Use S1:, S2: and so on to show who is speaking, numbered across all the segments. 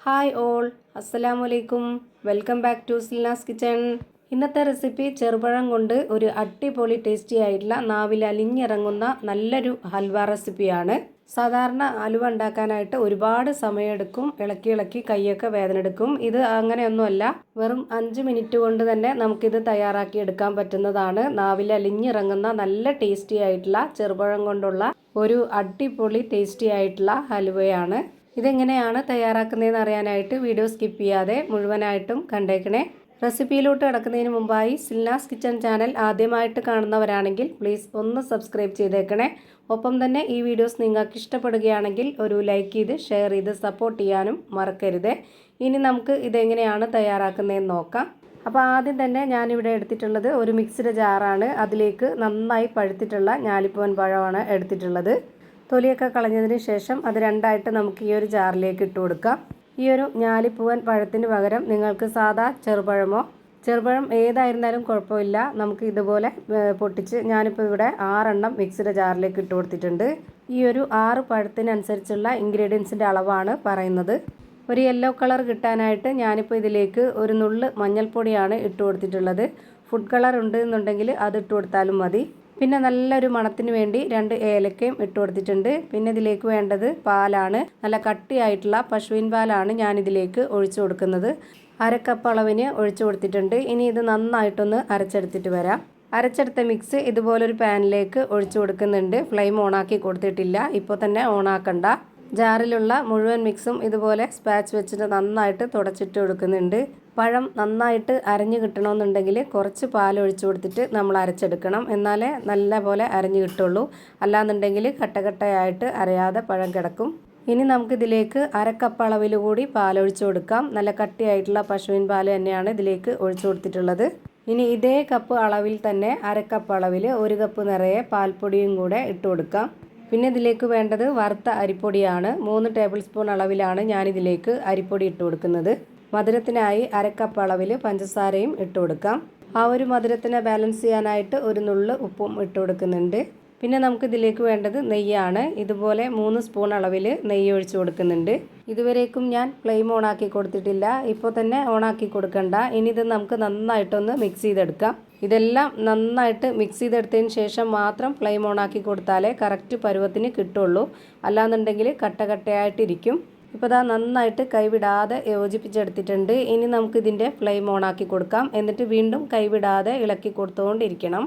S1: Hi all, അസ്സലാമു അലൈക്കും. Welcome back to Silnas kitchen. ഇന്നത്തെ റെസിപ്പി ചെറുപഴം കൊണ്ട് ഒരു അടിപൊളി ടേസ്റ്റി ആയിട്ടുള്ള നാവിൽ അലിഞ്ഞിറങ്ങുന്ന നല്ലൊരു ഹൽവ റെസിപ്പിയാണ്. സാധാരണ ഹലുവ ഉണ്ടാക്കാനായിട്ട് ഒരുപാട് സമയമെടുക്കും, ഇളക്കി ഇളക്കി കൈയൊക്കെ വേദന എടുക്കും. ഇത് അങ്ങനെയൊന്നുമല്ല, വെറും 5 മിനിറ്റ് കൊണ്ട് തന്നെ നമുക്കിത് തയ്യാറാക്കി എടുക്കാൻ പറ്റുന്നതാണ്. നാവിൽ അലിഞ്ഞിറങ്ങുന്ന നല്ല ടേസ്റ്റി ആയിട്ടുള്ള ചെറുപഴം കൊണ്ടുള്ള ഒരു അടിപൊളി ടേസ്റ്റി ആയിട്ടുള്ള ഹലുവയാണ്. ഇതെങ്ങനെയാണ് തയ്യാറാക്കുന്നതെന്ന് അറിയാനായിട്ട് വീഡിയോ സ്കിപ്പ് ചെയ്യാതെ മുഴുവനായിട്ടും കണ്ടേക്കണേ. റെസിപ്പിയിലോട്ട് കിടക്കുന്നതിന് മുമ്പായി സിൽനാസ് കിച്ചൺ ചാനൽ ആദ്യമായിട്ട് കാണുന്നവരാണെങ്കിൽ പ്ലീസ് ഒന്ന് സബ്സ്ക്രൈബ് ചെയ്തേക്കണേ. ഒപ്പം തന്നെ ഈ വീഡിയോസ് നിങ്ങൾക്ക് ഇഷ്ടപ്പെടുകയാണെങ്കിൽ ഒരു ലൈക്ക് ചെയ്ത് ഷെയർ ചെയ്ത് സപ്പോർട്ട് ചെയ്യാനും മറക്കരുത്. ഇനി നമുക്ക് ഇതെങ്ങനെയാണ് തയ്യാറാക്കുന്നതെന്ന് നോക്കാം. അപ്പോൾ ആദ്യം തന്നെ ഞാനിവിടെ എടുത്തിട്ടുള്ളത് ഒരു മിക്സിയുടെ ജാറാണ്. അതിലേക്ക് നന്നായി പഴുത്തിട്ടുള്ള ഞാലിപ്പൂവൻ പഴമാണ് എടുത്തിട്ടുള്ളത്. തൊലിയൊക്കെ കളഞ്ഞതിന് ശേഷം അത് രണ്ടായിട്ട് നമുക്ക് ഈ ഒരു ജാറിലേക്ക് ഇട്ട് കൊടുക്കാം. ഈ ഒരു ഞാലിപ്പൂവൻ പഴത്തിന് പകരം നിങ്ങൾക്ക് സാധാ ചെറുപഴം ഏതായിരുന്നാലും കുഴപ്പമില്ല. നമുക്ക് ഇതുപോലെ പൊട്ടിച്ച്, ഞാനിപ്പോൾ ഇവിടെ 6 എണ്ണം മിക്സിയുടെ ജാറിലേക്ക് ഇട്ട് കൊടുത്തിട്ടുണ്ട്. ഈ ഒരു 6 പഴത്തിനനുസരിച്ചുള്ള ഇൻഗ്രീഡിയൻസിൻ്റെ അളവാണ് പറയുന്നത്. ഒരു യെല്ലോ കളർ കിട്ടാനായിട്ട് ഞാനിപ്പോൾ ഇതിലേക്ക് ഒരു നുള്ള് മഞ്ഞൾപ്പൊടിയാണ് ഇട്ട് കൊടുത്തിട്ടുള്ളത്. ഫുഡ് കളർ ഉണ്ട് എന്നുണ്ടെങ്കിൽ അത് ഇട്ട് കൊടുത്താലും മതി. പിന്നെ നല്ലൊരു മണത്തിന് വേണ്ടി 2 ഏലക്കയും ഇട്ട് കൊടുത്തിട്ടുണ്ട്. പിന്നെ ഇതിലേക്ക് വേണ്ടത് പാലാണ്. നല്ല കട്ടിയായിട്ടുള്ള പശുവിൻ പാലാണ് ഞാനിതിലേക്ക് ഒഴിച്ചു കൊടുക്കുന്നത്. 1/2 കപ്പ് അളവിന് ഒഴിച്ചു കൊടുത്തിട്ടുണ്ട്. ഇനി ഇത് നന്നായിട്ടൊന്ന് അരച്ചെടുത്തിട്ട് വരാം. അരച്ചെടുത്ത മിക്സ് ഇതുപോലൊരു പാനിലേക്ക് ഒഴിച്ചു കൊടുക്കുന്നുണ്ട്. ഫ്ലെയിം ഓണാക്കി കൊടുത്തിട്ടില്ല, ഇപ്പോൾ തന്നെ ഓണാക്കണ്ട. ജാറിലുള്ള മുഴുവൻ മിക്സും ഇതുപോലെ സ്പാച്ച് വെച്ചിട്ട് നന്നായിട്ട് തുടച്ചിട്ട് കൊടുക്കുന്നുണ്ട്. പഴം നന്നായിട്ട് അരഞ്ഞു കിട്ടണമെന്നുണ്ടെങ്കിൽ കുറച്ച് പാൽ ഒഴിച്ചു കൊടുത്തിട്ട് നമ്മൾ അരച്ചെടുക്കണം. എന്നാലേ നല്ല പോലെ അരഞ്ഞു കിട്ടുള്ളൂ. അല്ലാന്നുണ്ടെങ്കിൽ കട്ടകട്ടയായിട്ട് അരയാതെ പഴം കിടക്കും. ഇനി നമുക്കിതിലേക്ക് 1/2 കപ്പ് അളവിൽ കൂടി പാലൊഴിച്ചു കൊടുക്കാം. നല്ല കട്ടിയായിട്ടുള്ള പശുവിൻ പാൽ തന്നെയാണ് ഇതിലേക്ക് ഒഴിച്ചു കൊടുത്തിട്ടുള്ളത്. ഇനി ഇതേ കപ്പ് അളവിൽ തന്നെ 1/2 കപ്പ് അളവിൽ 1 കപ്പ് നിറയെ പാൽപ്പൊടിയും കൂടെ ഇട്ട് കൊടുക്കാം. പിന്നെ ഇതിലേക്ക് വേണ്ടത് വറുത്ത അരിപ്പൊടിയാണ്. 3 ടേബിൾ സ്പൂൺ അളവിലാണ് ഞാനിതിലേക്ക് അരിപ്പൊടി ഇട്ട് കൊടുക്കുന്നത്. മധുരത്തിനായി 1/2 കപ്പ് അളവിൽ പഞ്ചസാരയും ഇട്ട് കൊടുക്കാം. ആ ഒരു മധുരത്തിനെ ബാലൻസ് ചെയ്യാനായിട്ട് ഒരു നുള്ള് ഉപ്പും ഇട്ട് കൊടുക്കുന്നുണ്ട്. പിന്നെ നമുക്കിതിലേക്ക് വേണ്ടത് നെയ്യാണ്. ഇതുപോലെ 3 സ്പൂൺ അളവിൽ നെയ്യ് ഒഴിച്ച് കൊടുക്കുന്നുണ്ട്. ഇതുവരേക്കും ഞാൻ ഫ്ലെയിം ഓണാക്കി കൊടുത്തിട്ടില്ല, ഇപ്പോൾ തന്നെ ഓണാക്കി കൊടുക്കണ്ട. ഇനി ഇത് നമുക്ക് നന്നായിട്ടൊന്ന് മിക്സ് ചെയ്തെടുക്കാം. ഇതെല്ലാം നന്നായിട്ട് മിക്സ് ചെയ്തെടുത്തതിന് ശേഷം മാത്രം ഫ്ലെയിം ഓണാക്കി കൊടുത്താലേ കറക്റ്റ് പരുവത്തിന് കിട്ടുള്ളൂ. അല്ലാന്നുണ്ടെങ്കിൽ കട്ടയായിട്ടിരിക്കും. ഇപ്പോൾ ഇതാ നന്നായിട്ട് കൈവിടാതെ യോജിപ്പിച്ചെടുത്തിട്ടുണ്ട്. ഇനി നമുക്കിതിൻ്റെ ഫ്ലെയിം ഓണാക്കി കൊടുക്കാം. എന്നിട്ട് വീണ്ടും കൈവിടാതെ ഇളക്കി കൊടുത്തുകൊണ്ടിരിക്കണം.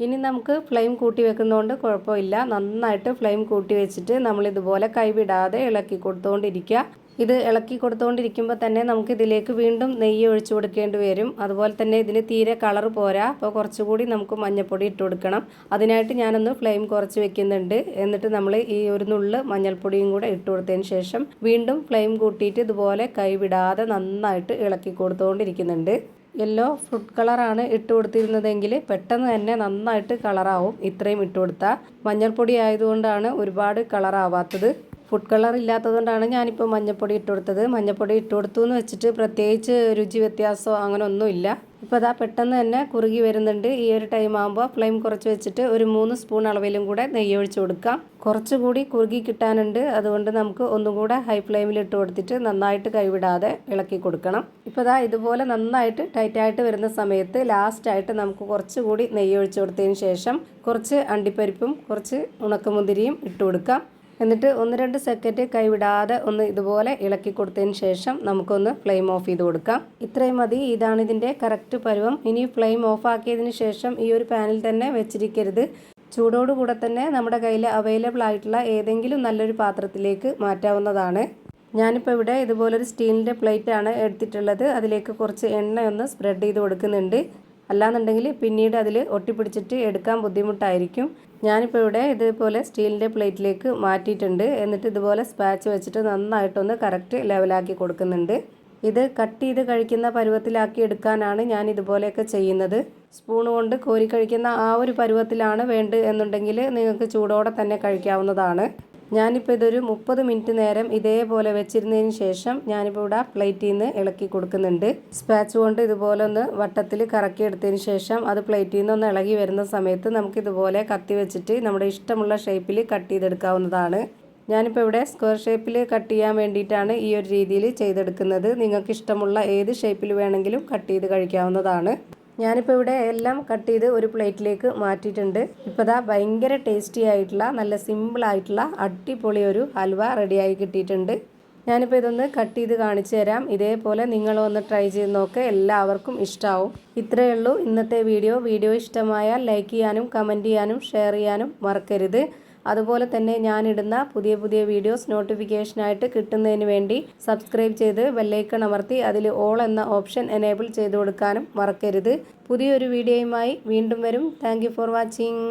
S1: ഇനി നമുക്ക് ഫ്ലെയിം കൂട്ടി വെക്കുന്നതുകൊണ്ട് കുഴപ്പമില്ല. നന്നായിട്ട് ഫ്ലെയിം കൂട്ടി വെച്ചിട്ട് നമ്മളിതുപോലെ കൈവിടാതെ ഇളക്കി കൊടുത്തുകൊണ്ടിരിക്കുക. ഇത് ഇളക്കി കൊടുത്തുകൊണ്ടിരിക്കുമ്പോൾ തന്നെ നമുക്കിതിലേക്ക് വീണ്ടും നെയ്യ് ഒഴിച്ചു കൊടുക്കേണ്ടി വരും. അതുപോലെ തന്നെ ഇതിന് തീരെ കളർ പോരാ, അപ്പോൾ കുറച്ചുകൂടി നമുക്ക് മഞ്ഞൾപ്പൊടി ഇട്ട് കൊടുക്കണം. അതിനായിട്ട് ഞാനൊന്ന് ഫ്ലെയിം കുറച്ച് വെക്കുന്നുണ്ട്. എന്നിട്ട് നമ്മൾ ഈ ഒരു നുള്ള് മഞ്ഞൾപ്പൊടിയും കൂടെ ഇട്ട് കൊടുത്തതിന് ശേഷം വീണ്ടും ഫ്ലെയിം കൂട്ടിയിട്ട് ഇതുപോലെ കൈവിടാതെ നന്നായിട്ട് ഇളക്കി കൊടുത്തുകൊണ്ടിരിക്കുന്നുണ്ട്. യെല്ലോ ഫുഡ് കളറാണ് ഇട്ട് കൊടുത്തിരുന്നതെങ്കിൽ പെട്ടെന്ന് തന്നെ നന്നായിട്ട് കളറാവും. ഇത്രയും ഇട്ട് കൊടുത്താൽ മഞ്ഞൾപ്പൊടി ആയതുകൊണ്ടാണ് ഒരുപാട് കളറാവാത്തത്. ഫുഡ് കളർ ഇല്ലാത്തതുകൊണ്ടാണ് ഞാനിപ്പോൾ മഞ്ഞൾപ്പൊടി ഇട്ട് കൊടുത്തത്. മഞ്ഞൾപ്പൊടി ഇട്ട് കൊടുത്തു എന്ന് വെച്ചിട്ട് പ്രത്യേകിച്ച് രുചി വ്യത്യാസമോ അങ്ങനെ ഒന്നുമില്ല. ഇപ്പോൾ അതാ പെട്ടെന്ന് തന്നെ കുറുകി വരുന്നുണ്ട്. ഈ ഒരു ടൈം ആകുമ്പോൾ ഫ്ലെയിം കുറച്ച് വെച്ചിട്ട് ഒരു 3 സ്പൂൺ അളവിലും കൂടെ നെയ്യ് ഒഴിച്ച് കൊടുക്കാം. കുറച്ചുകൂടി കുറുകി കിട്ടാനുണ്ട്. അതുകൊണ്ട് നമുക്ക് ഒന്നും കൂടെ ഹൈ ഫ്ലെയിമിൽ ഇട്ട് കൊടുത്തിട്ട് നന്നായിട്ട് കൈവിടാതെ ഇളക്കി കൊടുക്കണം. ഇപ്പോൾ ഇതാ ഇതുപോലെ നന്നായിട്ട് ടൈറ്റായിട്ട് വരുന്ന സമയത്ത് ലാസ്റ്റായിട്ട് നമുക്ക് കുറച്ചുകൂടി നെയ്യ് ഒഴിച്ച് കൊടുത്തതിന് ശേഷം കുറച്ച് അണ്ടിപ്പരിപ്പും കുറച്ച് ഉണക്കമുന്തിരിയും ഇട്ട് കൊടുക്കാം. എന്നിട്ട് 1-2 സെക്കൻഡ് കൈവിടാതെ ഒന്ന് ഇതുപോലെ ഇളക്കി കൊടുത്തതിന് ശേഷം നമുക്കൊന്ന് ഫ്ലെയിം ഓഫ് ചെയ്ത് കൊടുക്കാം. ഇത്രയും മതി. ഇതാണ് ഇതിൻ്റെ കറക്റ്റ് പരുവം. ഇനി ഫ്ലെയിം ഓഫ് ആക്കിയതിന് ശേഷം ഈ ഒരു പാനിൽ തന്നെ വെച്ചിരിക്കരുത്. ചൂടോടുകൂടെ തന്നെ നമ്മുടെ കയ്യിൽ അവൈലബിൾ ആയിട്ടുള്ള ഏതെങ്കിലും നല്ലൊരു പാത്രത്തിലേക്ക് മാറ്റാവുന്നതാണ്. ഞാനിപ്പോൾ ഇവിടെ ഇതുപോലൊരു സ്റ്റീലിൻ്റെ പ്ലേറ്റാണ് എടുത്തിട്ടുള്ളത്. അതിലേക്ക് കുറച്ച് എണ്ണയൊന്ന് സ്പ്രെഡ് ചെയ്ത് കൊടുക്കുന്നുണ്ട്. അല്ലാന്നുണ്ടെങ്കിൽ പിന്നീട് അതിൽ ഒട്ടിപ്പിടിച്ചിട്ട് എടുക്കാൻ ബുദ്ധിമുട്ടായിരിക്കും. ഞാനിപ്പോൾ ഇവിടെ ഇതുപോലെ സ്റ്റീലിൻ്റെ പ്ലേറ്റിലേക്ക് മാറ്റിയിട്ടുണ്ട്. എന്നിട്ട് ഇതുപോലെ സ്പാച്ച് വെച്ചിട്ട് നന്നായിട്ടൊന്ന് കറക്റ്റ് ലെവലാക്കി കൊടുക്കുന്നുണ്ട്. ഇത് കട്ട് ചെയ്ത് കഴിക്കുന്ന പരുവത്തിലാക്കി എടുക്കാനാണ് ഞാൻ ഇതുപോലെയൊക്കെ ചെയ്യുന്നത്. സ്പൂൺ കൊണ്ട് കോരി കഴിക്കുന്ന ആ ഒരു പരുവത്തിലാണ് വേണ്ടത് എന്നുണ്ടെങ്കിൽ നിങ്ങൾക്ക് ചൂടോടെ തന്നെ കഴിക്കാവുന്നതാണ്. ഞാനിപ്പോൾ ഇതൊരു 30 മിനിറ്റ് നേരം ഇതേപോലെ വെച്ചിരുന്നതിന് ശേഷം ഞാനിപ്പോൾ ഇവിടെ പ്ലേറ്റിൽ നിന്ന് ഇളക്കി കൊടുക്കുന്നുണ്ട്. സ്പാച്ച് കൊണ്ട് ഇതുപോലെ ഒന്ന് വട്ടത്തിൽ കറക്കി എടുത്തതിന് ശേഷം അത് പ്ലേറ്റിൽ നിന്ന് ഒന്ന് ഇളകി വരുന്ന സമയത്ത് നമുക്കിതുപോലെ കത്തി വെച്ചിട്ട് നമ്മുടെ ഇഷ്ടമുള്ള ഷേപ്പിൽ കട്ട് ചെയ്തെടുക്കാവുന്നതാണ്. ഞാനിപ്പോൾ ഇവിടെ സ്ക്വയർ ഷേപ്പിൽ കട്ട് ചെയ്യാൻ വേണ്ടിയിട്ടാണ് ഈ ഒരു രീതിയിൽ ചെയ്തെടുക്കുന്നത്. നിങ്ങൾക്ക് ഇഷ്ടമുള്ള ഏത് ഷേപ്പിൽ വേണമെങ്കിലും കട്ട് ചെയ്ത് കഴിക്കാവുന്നതാണ്. ഞാനിപ്പോൾ ഇവിടെ എല്ലാം കട്ട് ചെയ്ത് ഒരു പ്ലേറ്റിലേക്ക് മാറ്റിയിട്ടുണ്ട്. ഇപ്പോൾ ദാ ഭയങ്കര ടേസ്റ്റി ആയിട്ടുള്ള നല്ല സിമ്പിളായിട്ടുള്ള അടിപൊളി ഒരു ഹൽവ റെഡിയായി കിട്ടിയിട്ടുണ്ട്. ഞാനിപ്പോൾ ഇതൊന്ന് കട്ട് ചെയ്ത് കാണിച്ചു തരാം. ഇതേപോലെ നിങ്ങളൊന്ന് ട്രൈ ചെയ്ത് നോക്കുക, എല്ലാവർക്കും ഇഷ്ടമാവും. ഇത്രയേ ഉള്ളൂ ഇന്നത്തെ വീഡിയോ ഇഷ്ടമായാൽ ലൈക്ക് ചെയ്യാനും കമൻറ്റ് ചെയ്യാനും ഷെയർ ചെയ്യാനും മറക്കരുത്. അതുപോലെ തന്നെ ഞാനിടുന്ന പുതിയ വീഡിയോസ് നോട്ടിഫിക്കേഷനായിട്ട് കിട്ടുന്നതിന് വേണ്ടി സബ്സ്ക്രൈബ് ചെയ്ത് ബെല്ലൈക്കൺ അമർത്തി അതിൽ ഓൾ എന്ന ഓപ്ഷൻ എനേബിൾ ചെയ്ത് കൊടുക്കാനും മറക്കരുത്. പുതിയൊരു വീഡിയോയുമായി വീണ്ടും വരും. Thank you for watching.